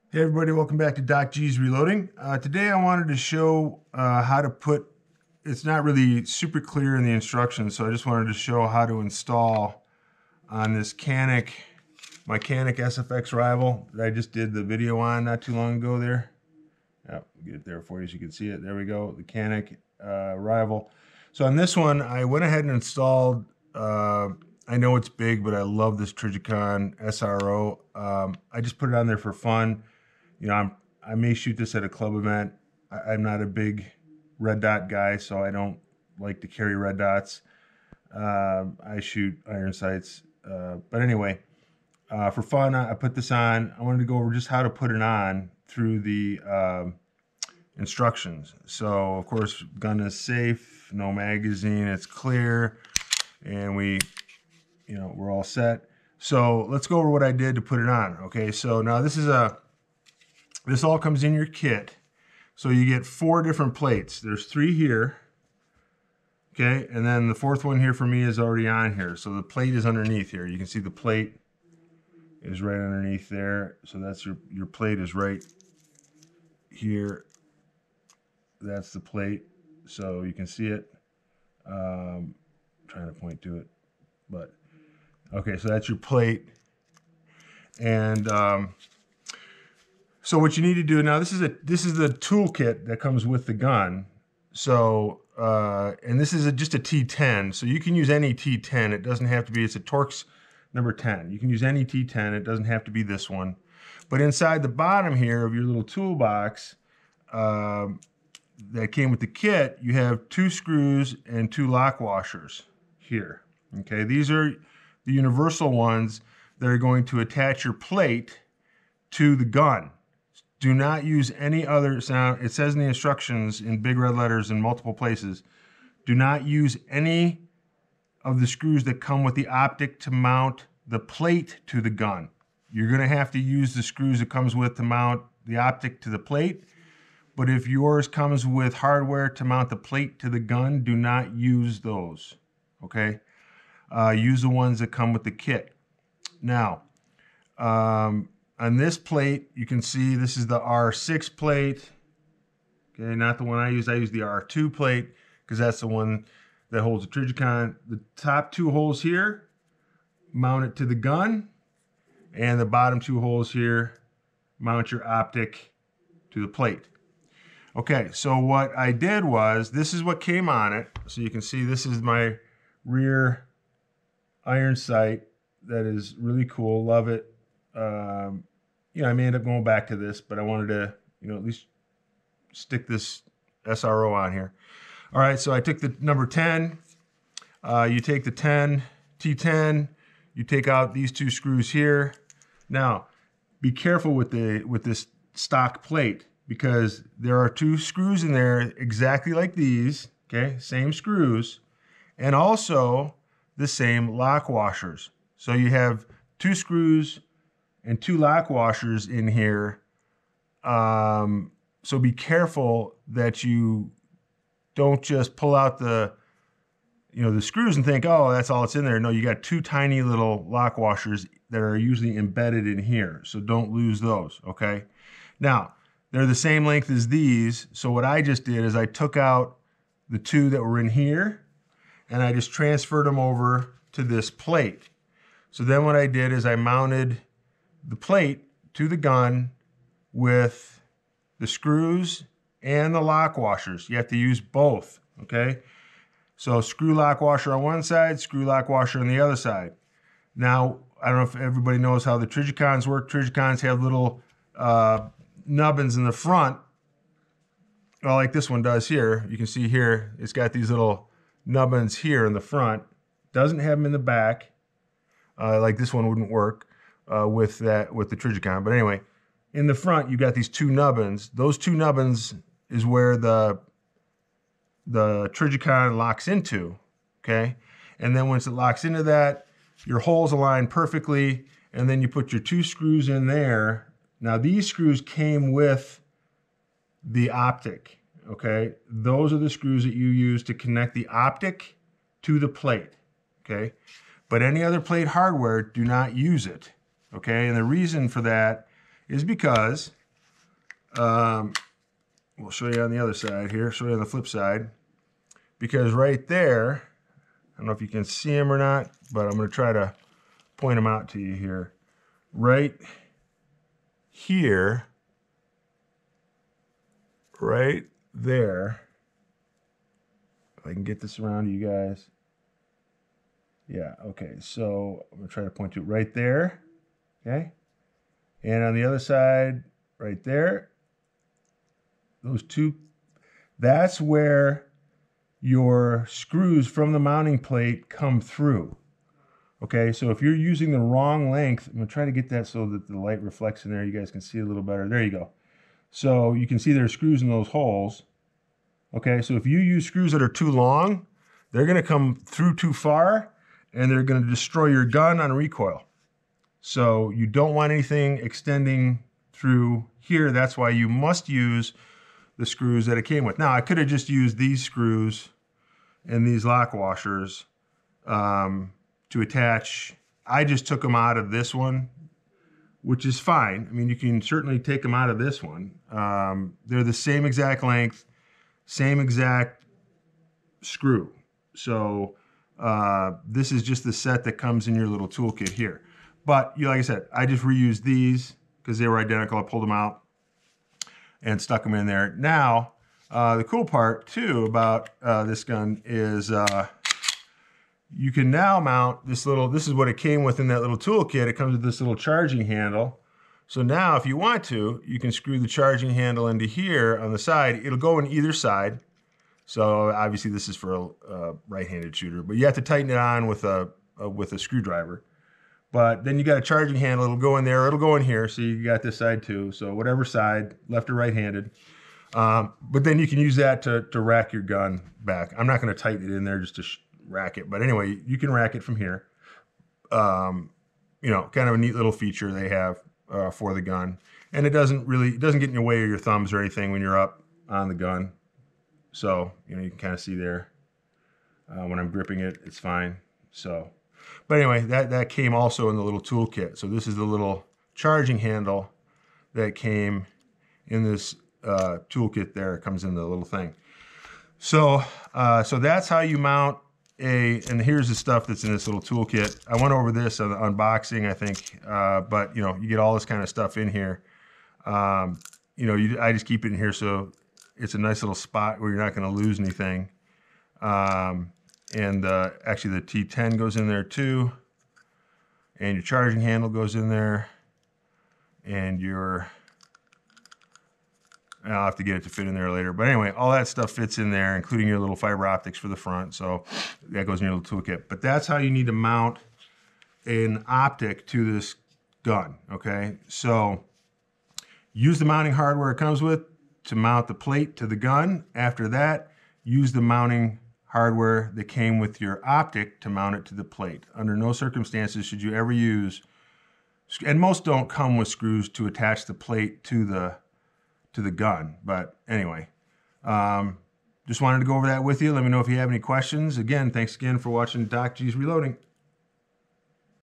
Hey everybody, welcome back to Doc G's Reloading. Today I wanted to show how to put, it's not really super clear in the instructions, so I just wanted to show how to install on this Canik, my Canik SFX rival that I just did the video on not too long ago there. Yep, get it there for you so you can see it. There we go, the Canik rival. So on this one, I went ahead and installed, I know it's big, but I love this Trijicon SRO. I just put it on there for fun. You know, I may shoot this at a club event. I'm not a big red dot guy, so I don't like to carry red dots. I shoot iron sights. But anyway, for fun, I put this on. I wanted to go over just how to put it on through the instructions. So, of course, gun is safe, no magazine, it's clear, and we're all set. So let's go over what I did to put it on. Okay, so now this all comes in your kit. So you get 4 different plates. There's 3 here, okay? And then the 4th one here for me is already on here. So the plate is underneath here. You can see the plate is right underneath there. So that's your plate is right here. That's the plate. So you can see it. Trying to point to it, but okay, so that's your plate. And so what you need to do now, this is the toolkit that comes with the gun. So and this is just a T10, so you can use any T10. It doesn't have to be. It's a Torx number 10. You can use any T10. It doesn't have to be this one. But inside the bottom here of your little toolbox that came with the kit, you have 2 screws and 2 lock washers here. Okay, these are the universal ones that are going to attach your plate to the gun. Do not use any other sound. It says in the instructions in big red letters in multiple places, do not use any of the screws that come with the optic to mount the plate to the gun. You're going to have to use the screws it comes with to mount the optic to the plate. But if yours comes with hardware to mount the plate to the gun, do not use those, okay? Use the ones that come with the kit. Now, on this plate, you can see this is the R6 plate. Okay, not the one I use. I use the R2 plate because that's the one that holds the Trijicon. The top 2 holes here mount it to the gun, and the bottom 2 holes here mount your optic to the plate. Okay, so what I did was, this is what came on it. So you can see this is my rear iron sight. That is really cool. Love it. I may end up going back to this, but I wanted to, at least stick this SRO on here. All right, so I took the number 10. You take the T10, you take out these 2 screws here. Now, be careful with this stock plate because there are 2 screws in there exactly like these, okay? Same screws, and also the same lock washers. So you have 2 screws and 2 lock washers in here. So be careful that you don't just pull out the screws and think, oh, that's all it's in there. No, you got 2 tiny little lock washers that are usually embedded in here. So don't lose those, okay? Now, they're the same length as these. So what I just did is I took out the 2 that were in here and I just transferred them over to this plate. So then what I did is I mounted the plate to the gun with the screws and the lock washers. You have to use both, okay? So screw lock washer on one side, screw lock washer on the other side. Now, I don't know if everybody knows how the Trijicons work. Trijicons have little nubbins in the front, well, like this one does here. You can see here, it's got these little nubbins here in the front. Doesn't have them in the back. Like this one wouldn't work with the Trijicon. But anyway, in the front, you got these 2 nubbins. Those 2 nubbins is where the Trijicon locks into, okay? And then once it locks into that, your holes align perfectly, and then you put your 2 screws in there. Now, these screws came with the optic, okay? Those are the screws that you use to connect the optic to the plate, okay? But any other plate hardware, do not use it, okay? And the reason for that is because we'll show you on the other side here, show you on the flip side, because right there, I don't know if you can see them or not, but I'm going to try to point them out to you here. Right here, right there, if I can get this around to you guys. Yeah, okay, so I'm going to try to point to it right there, okay? And on the other side, right there, those two, that's where your screws from the mounting plate come through. Okay, so if you're using the wrong length, I'm going to try to get that so that the light reflects in there. You guys can see it a little better. There you go. So you can see there's screws in those holes. Okay, so if you use screws that are too long, they're going to come through too far, and they're going to destroy your gun on recoil. So you don't want anything extending through here. That's why you must use the screws that it came with. Now, I could have just used these screws and these lock washers to attach. I just took them out of this one, which is fine. I mean, you can certainly take them out of this one. They're the same exact length, same exact screw. So this is just the set that comes in your little toolkit here. But like I said, I just reused these because they were identical. I pulled them out and stuck them in there. Now, the cool part too about this gun is you can now mount this little, this is what it came with in that little toolkit. It comes with this little charging handle. So now if you want to, you can screw the charging handle into here on the side. It'll go in either side. So obviously this is for a right-handed shooter, but you have to tighten it on with a screwdriver. But then you got a charging handle, it'll go in there, it'll go in here. So you got this side too. So whatever side, left or right-handed. But then you can use that to rack your gun back. I'm not going to tighten it in there just to rack it. But anyway, you can rack it from here. You know, kind of a neat little feature they have for the gun. And it doesn't get in your way of your thumbs or anything when you're up on the gun. So, you know, you can kind of see there when I'm gripping it, it's fine. So, but anyway, that came also in the little toolkit. So this is the little charging handle that came in this toolkit there. It comes in the little thing. So, so that's how you mount and here's the stuff that's in this little toolkit. I went over this on the unboxing, I think, but you know, you get all this kind of stuff in here. You know, I just keep it in here so it's a nice little spot where you're not going to lose anything. And actually the T10 goes in there too. And your charging handle goes in there. And I'll have to get it to fit in there later. But anyway, all that stuff fits in there, including your little fiber optics for the front. So that goes in your little toolkit. But that's how you need to mount an optic to this gun, okay? So use the mounting hardware it comes with to mount the plate to the gun. After that, use the mounting hardware that came with your optic to mount it to the plate. Under no circumstances should you ever use, and most don't come with screws to attach the plate to the gun. But anyway, just wanted to go over that with you. Let me know if you have any questions. Again, thanks again for watching Doc G's Reloading.